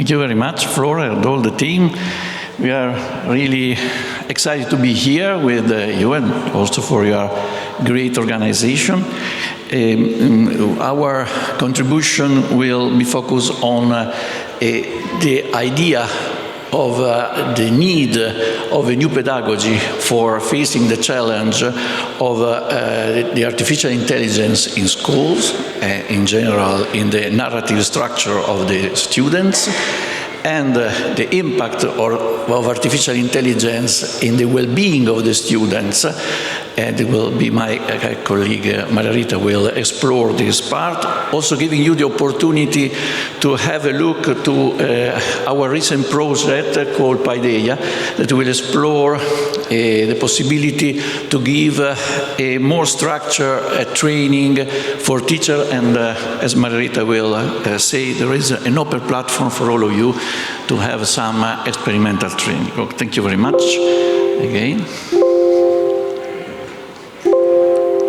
Thank you very much, Flora, and all the team. We are really excited to be here with you and also for your great organization. Our contribution will be focused on the idea of the need of a new pedagogy for facing the challenge of the artificial intelligence in schools, in general, in the narrative structure of the students, and the impact of artificial intelligence in the well-being of the students. And it will be my colleague Rita will explore this part, also giving you the opportunity to have a look to our recent project called Paideia, that will explore the possibility to give a more structured training for teachers, and as Rita will say, there is an open platform for all of you to have some experimental training. Well, thank you very much again.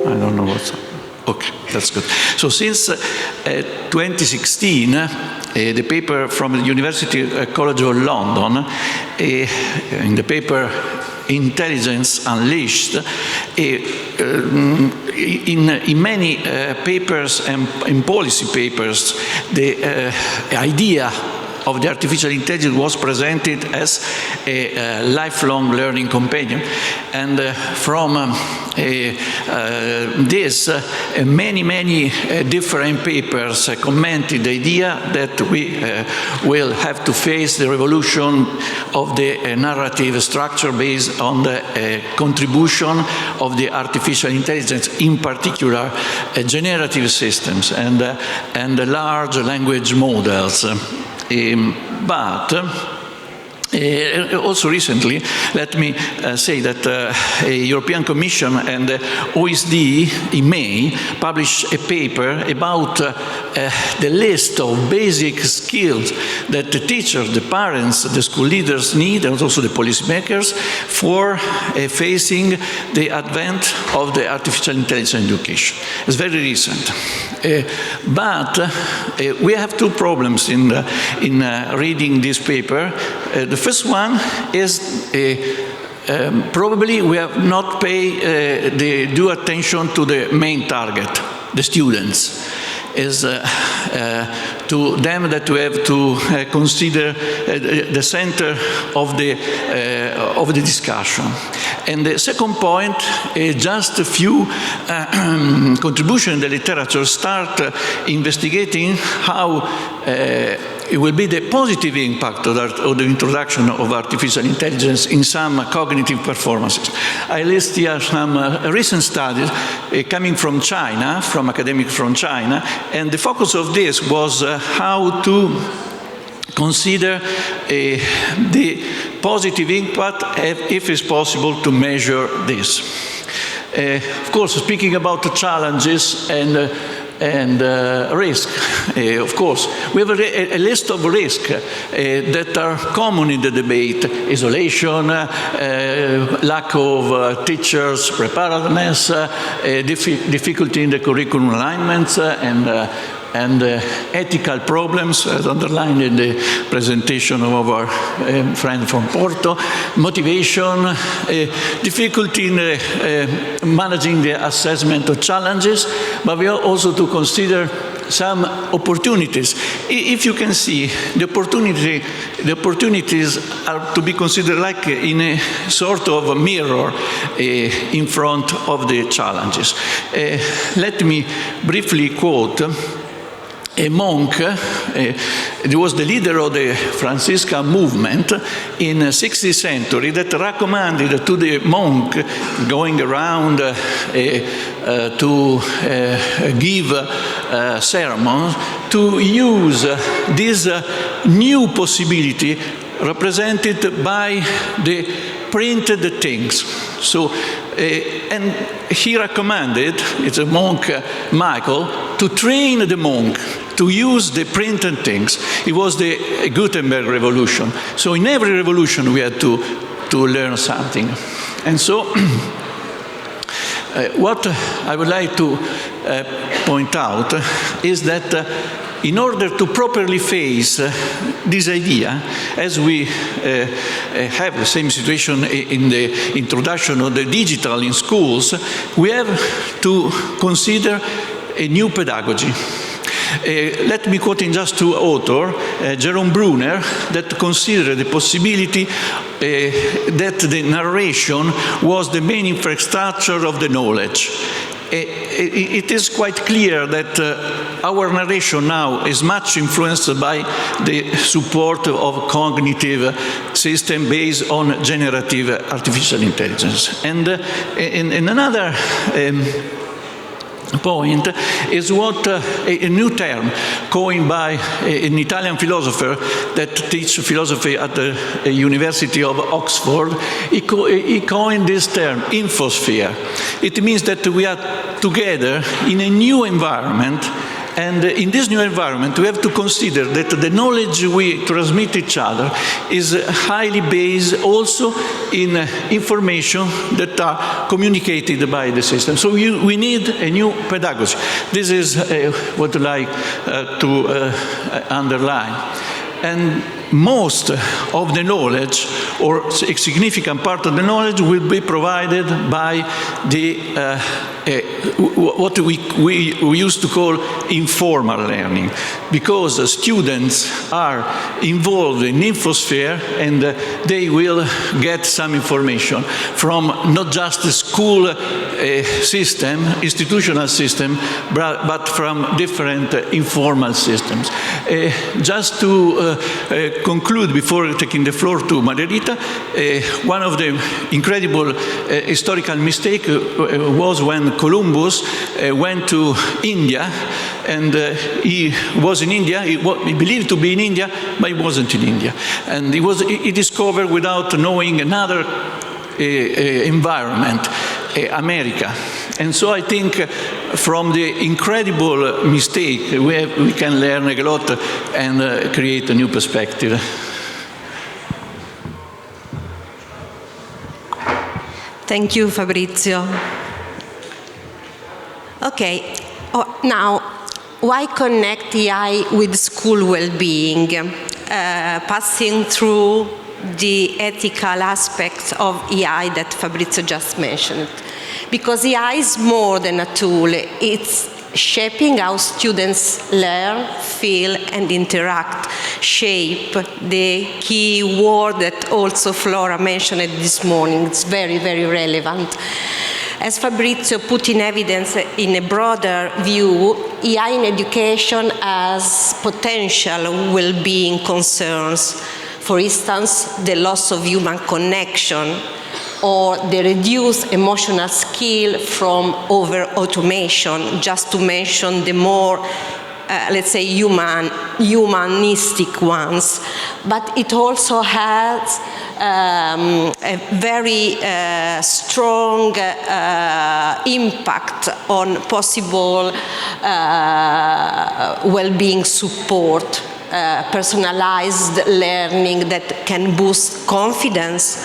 I don't know what's up. Okay, that's good. So since 2016, the paper from the University College of London, in the paper Intelligence Unleashed, in many papers and in policy papers, the idea of the artificial intelligence was presented as a lifelong learning companion. And from this, many different papers commented the idea that we will have to face the revolution of the narrative structure based on the contribution of the artificial intelligence, in particular generative systems and large language models. But also recently, let me say that the European Commission and the OECD in May published a paper about the list of basic skills that the teachers, the parents, the school leaders need, and also the policymakers, for facing the advent of the artificial intelligence education. It's very recent. But we have two problems in reading this paper. The first one is probably we have not paid the due attention to the main target, the students. Is to them that we have to consider the center of the discussion. And the second point is just a few contributions in the literature start investigating how it will be the positive impact of the introduction of artificial intelligence in some cognitive performances. I list here some recent studies coming from China, from academics from China, and the focus of this was how to consider the positive impact, if it's possible to measure this. Of course, speaking about the challenges and risk, of course. We have a list of risks that are common in the debate: isolation, lack of teachers' preparedness, difficulty in the curriculum alignments, and ethical problems, as underlined in the presentation of our friend from Porto, motivation, difficulty in managing the assessment of challenges, but we are also to consider some opportunities. If you can see, the opportunities are to be considered like in a sort of a mirror in front of the challenges. Let me briefly quote a monk. He was the leader of the Franciscan movement in the 16th century that recommended to the monk going around to give sermons to use this new possibility represented by the printed things. So, and he recommended, it's a monk, Michael, to train the monk to use the printed things. It was the Gutenberg revolution. So in every revolution we had to learn something. And so what I would like to point out is that in order to properly face this idea, as we have the same situation in the introduction of the digital in schools, we have to consider a new pedagogy. Let me quote in just two authors, Jerome Bruner, that considered the possibility that the narration was the main infrastructure of the knowledge. It is quite clear that our narration now is much influenced by the support of cognitive system based on generative artificial intelligence. And in another point is what a new term coined by an Italian philosopher that teaches philosophy at the University of Oxford. He coined this term, infosphere. It means that we are together in a new environment, and in this new environment we have to consider that the knowledge we transmit each other is highly based also in information that are communicated by the system. So we need a new pedagogy. This is what I like to underline. And most of the knowledge, or a significant part of the knowledge, will be provided by the what we used to call informal learning, because students are involved in infosphere and they will get some information from not just the school system, institutional system, but from different informal systems. Just to conclude before taking the floor to Rita, one of the incredible historical mistakes was when Columbus went to India, and he was in India, he believed to be in India, but he wasn't in India. And he discovered without knowing another environment, America. And so I think from the incredible mistake we can learn a lot and create a new perspective. Thank you, Fabrizio. Okay, now, why connect AI with school well-being? Passing through the ethical aspects of AI that Fabrizio just mentioned. Because AI is more than a tool, it's shaping how students learn, feel, and interact, shape, the key word that also Flora mentioned this morning. It's very, very relevant. As Fabrizio put in evidence in a broader view, AI in education has potential well-being concerns. For instance, the loss of human connection, or the reduced emotional skill from over-automation, just to mention the more, let's say, humanistic ones. But it also has a very strong impact on possible well-being support, personalized learning that can boost confidence,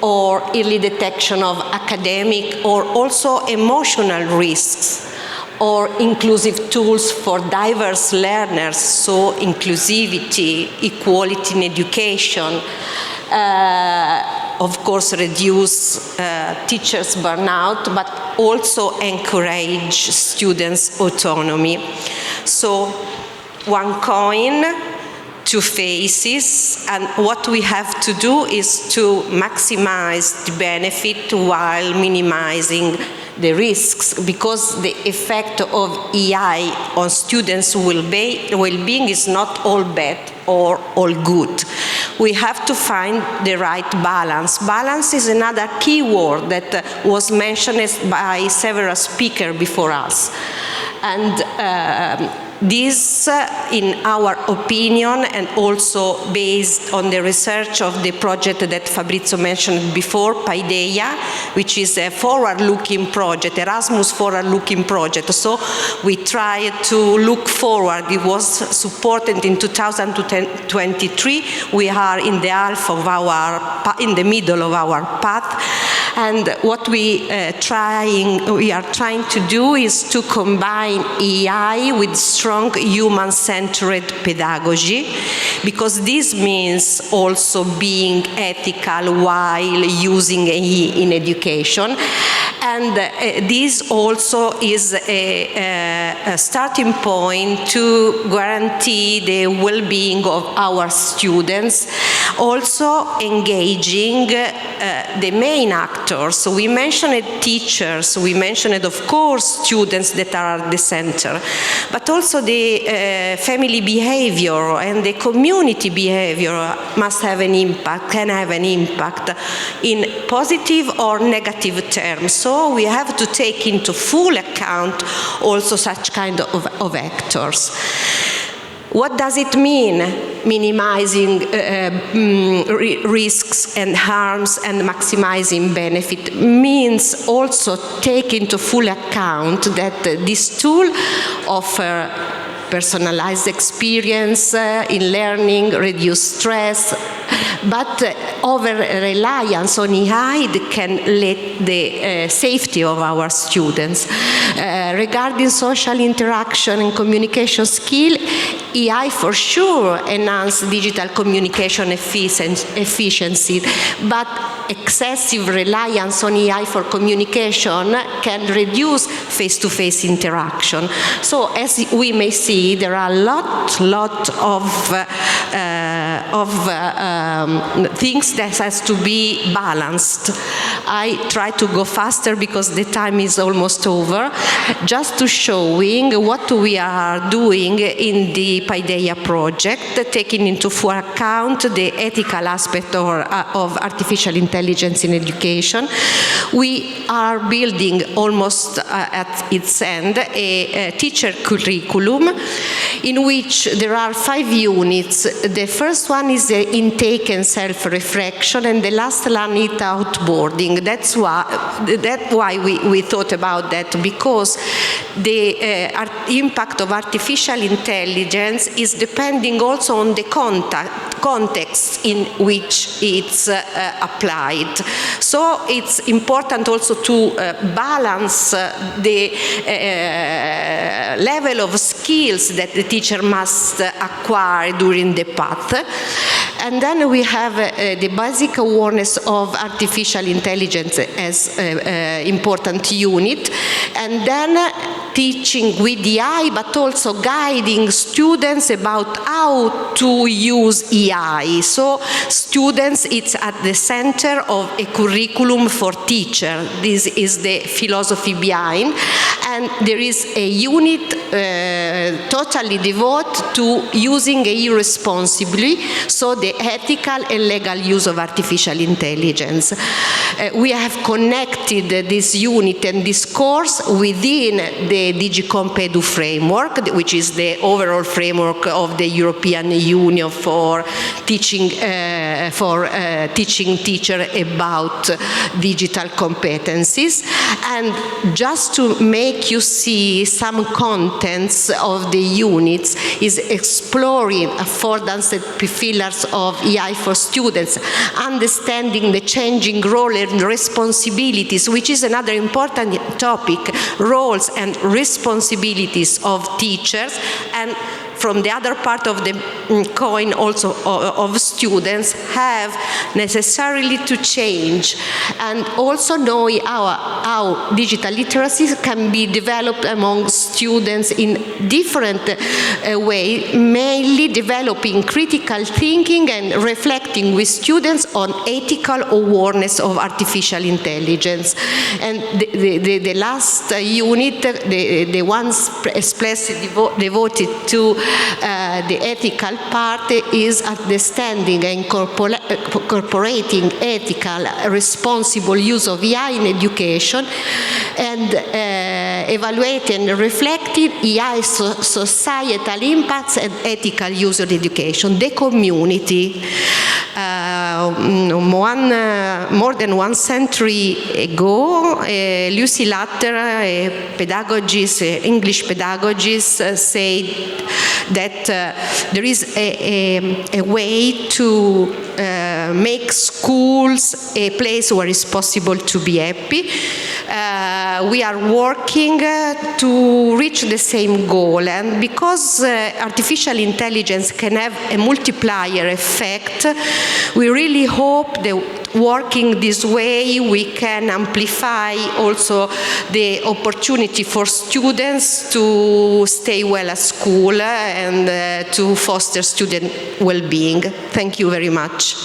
or early detection of academic or also emotional risks, or inclusive tools for diverse learners, so inclusivity, equality in education, of course reduce teachers' burnout, but also encourage students' autonomy. So one coin, two faces, and what we have to do is to maximize the benefit while minimizing the risks, because the effect of AI on students' well-being is not all bad or all good. We have to find the right balance. Balance is another key word that was mentioned by several speakers before us. And this, in our opinion, and also based on the research of the project that Fabrizio mentioned before, Paideia, which is a forward-looking project, Erasmus forward-looking project. So we try to look forward. It was supported in 2023. We are in the middle of our path. And what we are trying to do is to combine AI with strong human-centered pedagogy, because this means also being ethical while using AI in education. And this also is a starting point to guarantee the well-being of our students, also engaging the main actors. So we mentioned teachers, we mentioned, of course, students that are at the center, but also the family behavior and the community behavior must have an impact, can have an impact in positive or negative terms. So we have to take into full account also such kind of actors. What does it mean, minimizing risks and harms and maximizing benefit? Means also take into full account that this tool offers personalized experience in learning, reduce stress, but over-reliance on AI can lead the safety of our students. Regarding social interaction and communication skill, AI for sure enhance digital communication efficiency, but excessive reliance on AI for communication can reduce face-to-face interaction. So as we may see, there are a lot of things that has to be balanced. I try to go faster because the time is almost over, just to showing what we are doing in the Paideia project, taking into full account the ethical aspect of artificial intelligence in education. We are building almost at its end a teacher curriculum in which there are 5 units. The first one is the intake and self-reflection, and the last one is outboarding. That's why we thought about that, because the impact of artificial intelligence is depending also on the context in which it's applied. So it's important also to balance the level of skills that the teacher must acquire during the path. And then we have the basic awareness of artificial intelligence as an important unit, and then teaching with the AI, but also guiding students about how to use AI. So students, it's at the center of a curriculum for teachers. This is the philosophy behind. And there is a unit totally devoted to using AI responsibly, so the ethical and legal use of artificial intelligence. We have connected this unit and discourse within the DigCompEdu framework, which is the overall framework of the European Union for teaching teachers about digital competencies. And just to make you see some contents of the units is exploring affordance and pillars of AI for students, understanding the changing role and responsibilities, which is another important topic, roles and responsibilities of teachers, and from the other part of the coin also of students have necessarily to change, and also know how digital literacy can be developed among students in different ways, mainly developing critical thinking and reflecting with students on ethical awareness of artificial intelligence. And the last unit, the one especially devoted to the ethical part, is understanding and incorporating ethical, responsible use of AI in education, and evaluating and reflecting AI societal impacts and ethical use of education. The community. More than 1 century ago, Lucy Latter, a pedagogist, English pedagogist, said that there is a way to make schools a place where it's possible to be happy. We are working to reach the same goal, and because artificial intelligence can have a multiplier effect, we really hope that working this way we can amplify also the opportunity for students to stay well at school and to foster student well-being. Thank you very much.